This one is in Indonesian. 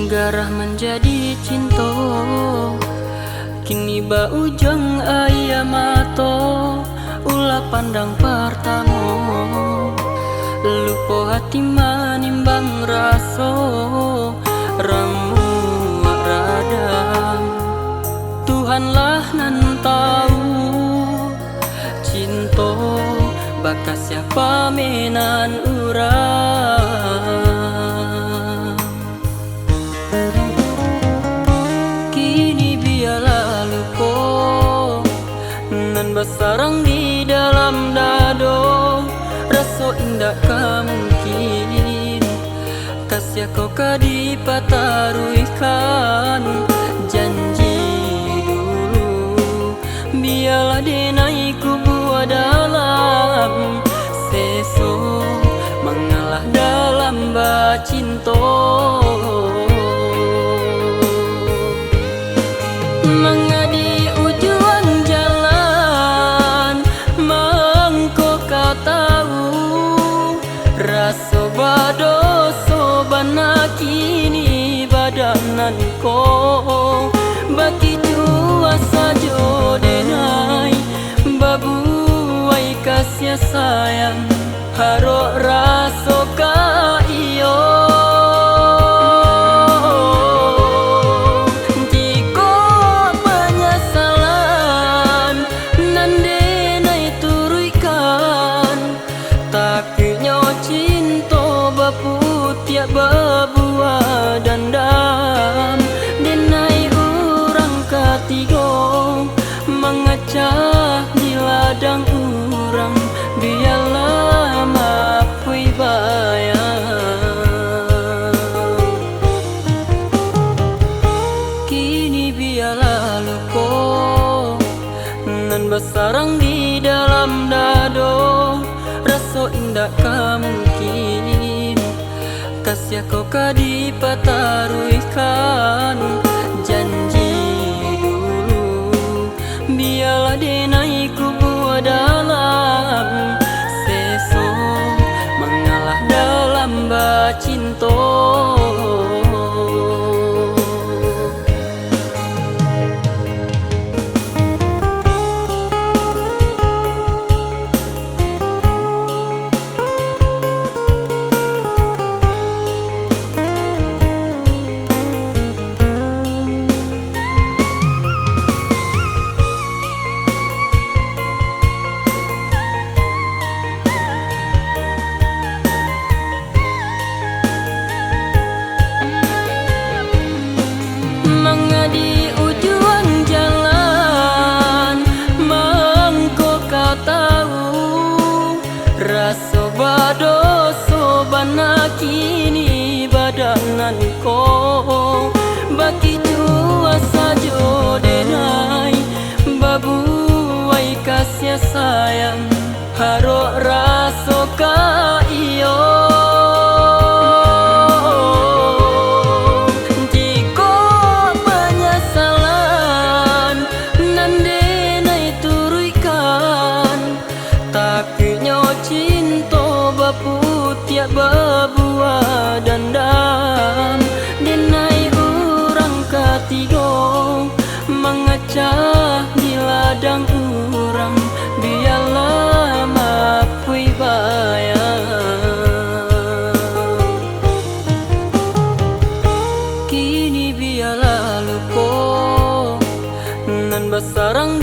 garah menjadi cinta. Kini ba ujung ayam mato ulah pandang pertama. Lupa hati manimbang raso ramu radam. Tuhanlah nan tahu cinta bakas siapa menan urang. Kini biarlah lupa nan bersarang di dalam dado. Rasa indah mungkin kasih kau kadipataruikan janji dulu. Biarlah denai ku buat dalam seso mengalah dalam bacinto. Mengadi ujuan jalan mangko kau tahu rasa bado sobana kini badanan ko bagi jua sajo denai babuai kasih sayang haro raso ka iyo. Jika penyesalan nan denai turuikan taknya cinta bapu tiap babua dandam. Denai urang ketiga mengacah di ladang urang biarlah mapui bayang. Kini biarlah lupa nan bersarang di dalam dado. Rasa indah mungkin kasih kau kadipataruikan janji dulu. Biarlah denai ku buat dalam seso mengalah dalam bacinto. Mengadi ujuan jalan mangko kau tahu rasa bado sobana kini badanan ko bagi jua sajo denai babuai kasih sayang haro raso ka iyo. Cinta bapu tiap babua dandam. Denai urang ketiga mengacah di ladang urang biarlah mapui bayang. Kini biarlah lupa nan bersarang